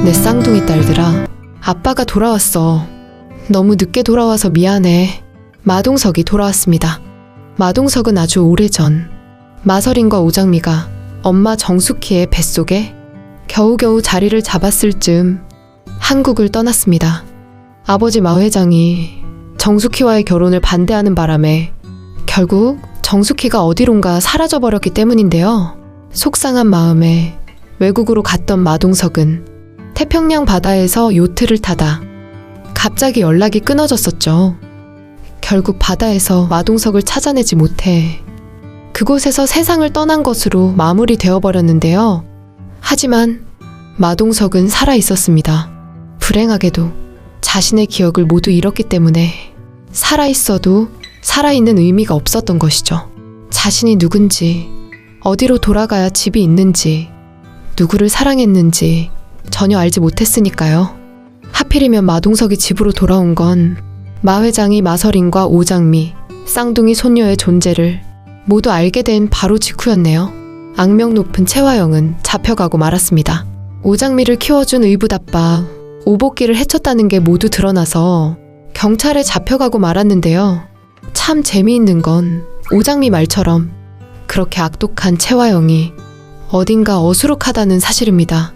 내 쌍둥이 딸들아, 아빠가 돌아왔어. 너무 늦게 돌아와서 미안해. 마동석이 돌아왔습니다. 마동석은 아주 오래전 마설인과 오장미가 엄마 정숙희의 뱃속에 겨우겨우 자리를 잡았을 즈음 한국을 떠났습니다. 아버지 마 회장이 정숙희와의 결혼을 반대하는 바람에 결국 정숙희가 어디론가 사라져버렸기 때문인데요. 속상한 마음에 외국으로 갔던 마동석은 태평양 바다에서 요트를 타다 갑자기 연락이 끊어졌었죠. 결국 바다에서 마동석을 찾아내지 못해 그곳에서 세상을 떠난 것으로 마무리되어 버렸는데요. 하지만 마동석은 살아 있었습니다. 불행하게도 자신의 기억을 모두 잃었기 때문에 살아있어도 살아있는 의미가 없었던 것이죠. 자신이 누군지, 어디로 돌아가야 집이 있는지, 누구를 사랑했는지 전혀 알지 못했으니까요. 하필이면 마동석이 집으로 돌아온 건 마 회장이 마설인과 오장미, 쌍둥이 손녀의 존재를 모두 알게 된 바로 직후였네요. 악명 높은 채화영은 잡혀가고 말았습니다. 오장미를 키워준 의붓아빠 오복기를 해쳤다는 게 모두 드러나서 경찰에 잡혀가고 말았는데요. 참 재미있는 건 오장미 말처럼 그렇게 악독한 채화영이 어딘가 어수룩하다는 사실입니다.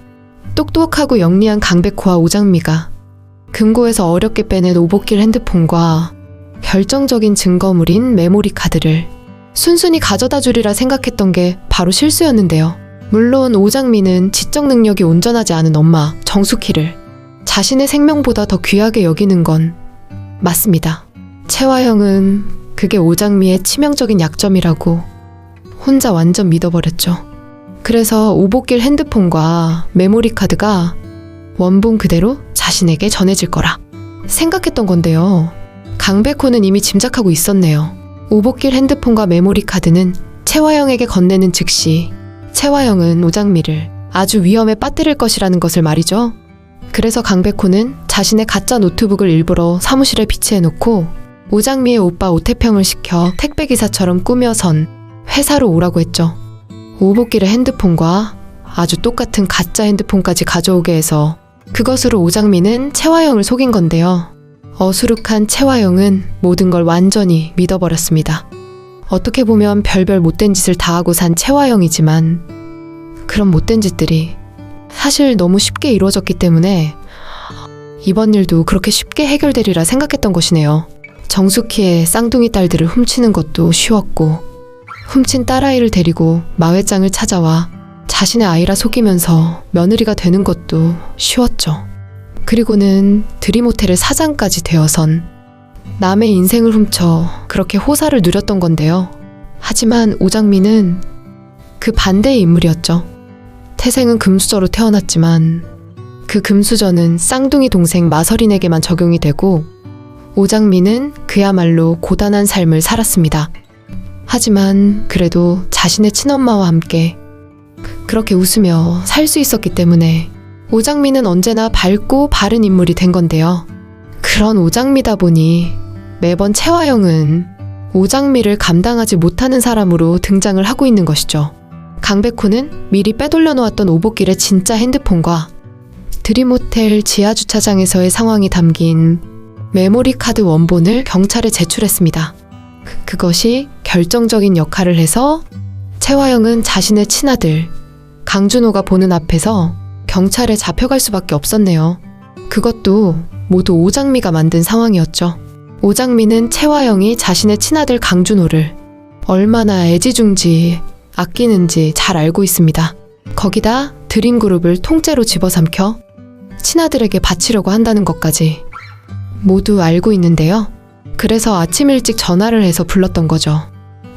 똑똑하고 영리한 강백호와 오장미가 금고에서 어렵게 빼낸 오복길 핸드폰과 결정적인 증거물인 메모리 카드를 순순히 가져다 주리라 생각했던 게 바로 실수였는데요. 물론 오장미는 지적 능력이 온전하지 않은 엄마 정숙희를 자신의 생명보다 더 귀하게 여기는 건 맞습니다. 채화영은 그게 오장미의 치명적인 약점이라고 혼자 완전 믿어버렸죠. 그래서 오복길 핸드폰과 메모리 카드가 원본 그대로 자신에게 전해질 거라 생각했던 건데요. 강백호는 이미 짐작하고 있었네요. 오복길 핸드폰과 메모리 카드는 채화영에게 건네는 즉시 채화영은 오장미를 아주 위험에 빠뜨릴 것이라는 것을 말이죠. 그래서 강백호는 자신의 가짜 노트북을 일부러 사무실에 비치해놓고 오장미의 오빠 오태평을 시켜 택배기사처럼 꾸며선 회사로 오라고 했죠. 오복길의 핸드폰과 아주 똑같은 가짜 핸드폰까지 가져오게 해서 그것으로 오장미는 채화영을 속인 건데요. 어수룩한 채화영은 모든 걸 완전히 믿어버렸습니다. 어떻게 보면 별별 못된 짓을 다 하고 산 채화영이지만 그런 못된 짓들이 사실 너무 쉽게 이루어졌기 때문에 이번 일도 그렇게 쉽게 해결되리라 생각했던 것이네요. 정숙희의 쌍둥이 딸들을 훔치는 것도 쉬웠고 훔친 딸아이를 데리고 마 회장을 찾아와 자신의 아이라 속이면서 며느리가 되는 것도 쉬웠죠. 그리고는 드림호텔의 사장까지 되어선 남의 인생을 훔쳐 그렇게 호사를 누렸던 건데요. 하지만 오장미는 그 반대의 인물이었죠. 태생은 금수저로 태어났지만 그 금수저는 쌍둥이 동생 마설인에게만 적용이 되고 오장미는 그야말로 고단한 삶을 살았습니다. 하지만 그래도 자신의 친엄마와 함께 그렇게 웃으며 살 수 있었기 때문에 오장미는 언제나 밝고 바른 인물이 된 건데요. 그런 오장미다 보니 매번 채화영은 오장미를 감당하지 못하는 사람으로 등장을 하고 있는 것이죠. 강백호는 미리 빼돌려 놓았던 오복길의 진짜 핸드폰과 드림호텔 지하주차장에서의 상황이 담긴 메모리 카드 원본을 경찰에 제출했습니다. 그것이 결정적인 역할을 해서 채화영은 자신의 친아들 강준호가 보는 앞에서 경찰에 잡혀갈 수밖에 없었네요. 그것도 모두 오장미가 만든 상황이었죠. 오장미는 채화영이 자신의 친아들 강준호를 얼마나 애지중지 아끼는지 잘 알고 있습니다. 거기다 드림그룹을 통째로 집어삼켜 친아들에게 바치려고 한다는 것까지 모두 알고 있는데요. 그래서 아침 일찍 전화를 해서 불렀던 거죠.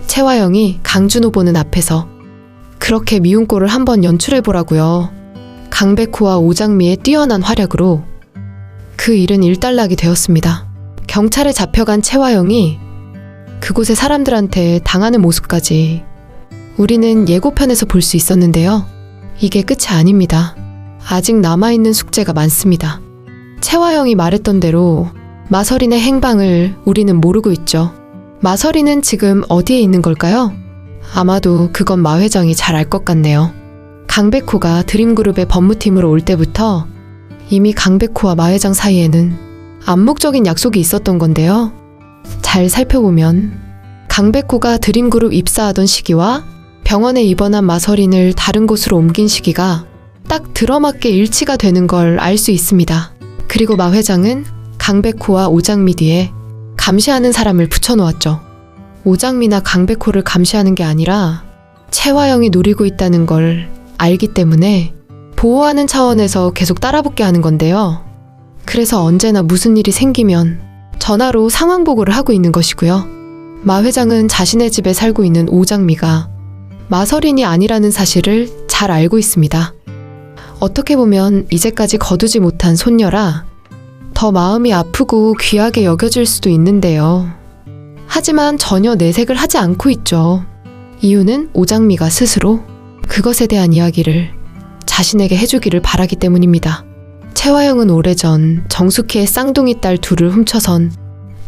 채화영이 강준호 보는 앞에서 그렇게 미운 꼴을 한번 연출해보라고요. 강백호와 오장미의 뛰어난 활약으로 그 일은 일단락이 되었습니다. 경찰에 잡혀간 채화영이 그곳의 사람들한테 당하는 모습까지 우리는 예고편에서 볼 수 있었는데요. 이게 끝이 아닙니다. 아직 남아있는 숙제가 많습니다. 채화영이 말했던 대로 마설인의 행방을 우리는 모르고 있죠. 마설인은 지금 어디에 있는 걸까요? 아마도 그건 마 회장이 잘 알 것 같네요. 강백호가 드림그룹의 법무팀으로 올 때부터 이미 강백호와 마 회장 사이에는 암묵적인 약속이 있었던 건데요. 잘 살펴보면 강백호가 드림그룹 입사하던 시기와 병원에 입원한 마서린을 다른 곳으로 옮긴 시기가 딱 들어맞게 일치가 되는 걸 알 수 있습니다. 그리고 마 회장은 강백호와 오장미 뒤에 감시하는 사람을 붙여놓았죠. 오장미나 강백호를 감시하는 게 아니라 채화영이 노리고 있다는 걸 알기 때문에 보호하는 차원에서 계속 따라붙게 하는 건데요. 그래서 언제나 무슨 일이 생기면 전화로 상황 보고를 하고 있는 것이고요. 마 회장은 자신의 집에 살고 있는 오장미가 마서린이 아니라는 사실을 잘 알고 있습니다. 어떻게 보면 이제까지 거두지 못한 손녀라 더 마음이 아프고 귀하게 여겨질 수도 있는데요. 하지만 전혀 내색을 하지 않고 있죠. 이유는 오장미가 스스로 그것에 대한 이야기를 자신에게 해주기를 바라기 때문입니다. 채화영은 오래전 정숙희의 쌍둥이 딸 둘을 훔쳐선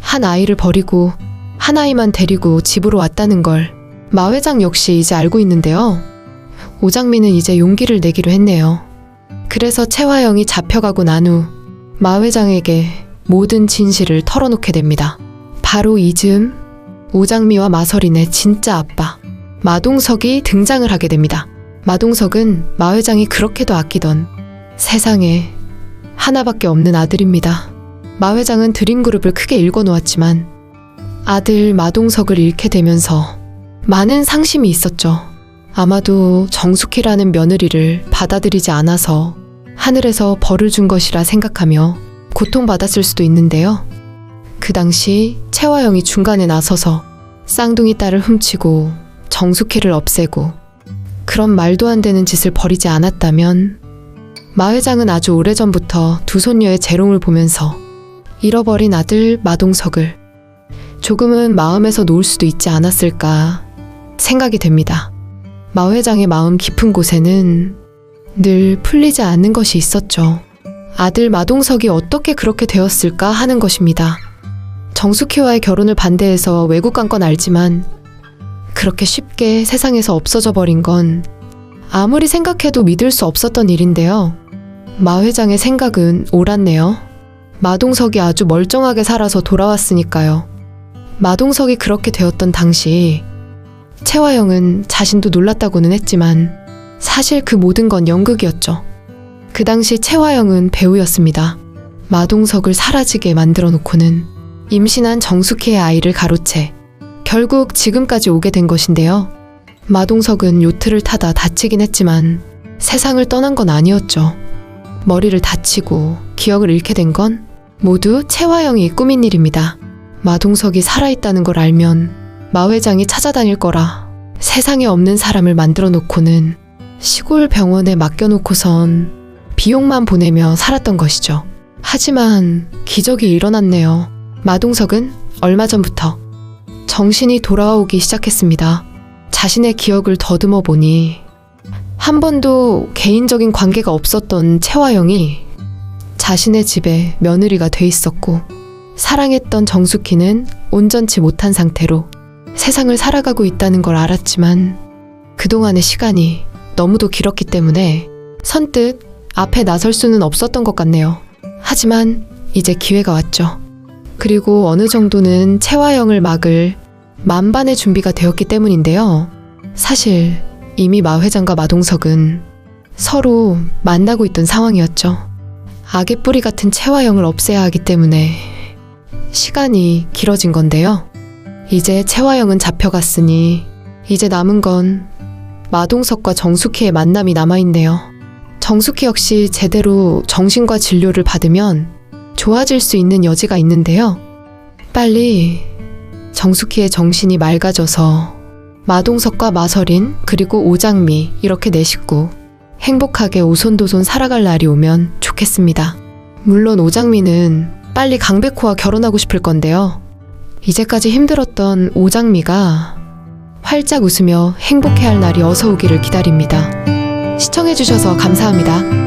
한 아이를 버리고 한 아이만 데리고 집으로 왔다는 걸 마 회장 역시 이제 알고 있는데요. 오장미는 이제 용기를 내기로 했네요. 그래서 채화영이 잡혀가고 난 후 마 회장에게 모든 진실을 털어놓게 됩니다. 바로 이즈음 오장미와 마서린의 진짜 아빠 마동석이 등장을 하게 됩니다. 마동석은 마 회장이 그렇게도 아끼던 세상에 하나밖에 없는 아들입니다. 마 회장은 드림그룹을 크게 일궈놓았지만 아들 마동석을 잃게 되면서 많은 상심이 있었죠. 아마도 정숙희라는 며느리를 받아들이지 않아서 하늘에서 벌을 준 것이라 생각하며 고통받았을 수도 있는데요. 그 당시 채화영이 중간에 나서서 쌍둥이 딸을 훔치고 정숙희를 없애고 그런 말도 안 되는 짓을 벌이지 않았다면 마 회장은 아주 오래전부터 두 손녀의 재롱을 보면서 잃어버린 아들 마동석을 조금은 마음에서 놓을 수도 있지 않았을까 생각이 됩니다. 마 회장의 마음 깊은 곳에는 늘 풀리지 않는 것이 있었죠. 아들 마동석이 어떻게 그렇게 되었을까 하는 것입니다. 정숙희와의 결혼을 반대해서 외국 간 건 알지만 그렇게 쉽게 세상에서 없어져 버린 건 아무리 생각해도 믿을 수 없었던 일인데요. 마 회장의 생각은 옳았네요. 마동석이 아주 멀쩡하게 살아서 돌아왔으니까요. 마동석이 그렇게 되었던 당시 채화영은 자신도 놀랐다고는 했지만 사실 그 모든 건 연극이었죠. 그 당시 채화영은 배우였습니다. 마동석을 사라지게 만들어 놓고는 임신한 정숙희의 아이를 가로채 결국 지금까지 오게 된 것인데요. 마동석은 요트를 타다 다치긴 했지만 세상을 떠난 건 아니었죠. 머리를 다치고 기억을 잃게 된 건 모두 채화영이 꾸민 일입니다. 마동석이 살아있다는 걸 알면 마 회장이 찾아다닐 거라 세상에 없는 사람을 만들어 놓고는 시골 병원에 맡겨놓고선 비용만 보내며 살았던 것이죠. 하지만 기적이 일어났네요. 마동석은 얼마 전부터 정신이 돌아오기 시작했습니다. 자신의 기억을 더듬어 보니 한 번도 개인적인 관계가 없었던 채화영이 자신의 집에 며느리가 돼 있었고 사랑했던 정숙희는 온전치 못한 상태로 세상을 살아가고 있다는 걸 알았지만 그동안의 시간이 너무도 길었기 때문에 선뜻 앞에 나설 수는 없었던 것 같네요. 하지만 이제 기회가 왔죠. 그리고 어느 정도는 채화영을 막을 만반의 준비가 되었기 때문인데요. 사실 이미 마 회장과 마동석은 서로 만나고 있던 상황이었죠. 악의 뿌리 같은 채화영을 없애야 하기 때문에 시간이 길어진 건데요. 이제 채화영은 잡혀갔으니 이제 남은 건 마동석과 정숙희의 만남이 남아있네요. 정숙희 역시 제대로 정신과 진료를 받으면 좋아질 수 있는 여지가 있는데요. 빨리 정숙희의 정신이 맑아져서 마동석과 마서린 그리고 오장미 이렇게 네 식구 행복하게 오손도손 살아갈 날이 오면 좋겠습니다. 물론 오장미는 빨리 강백호와 결혼하고 싶을 건데요. 이제까지 힘들었던 오장미가 활짝 웃으며 행복해할 날이 어서 오기를 기다립니다. 시청해주셔서 감사합니다.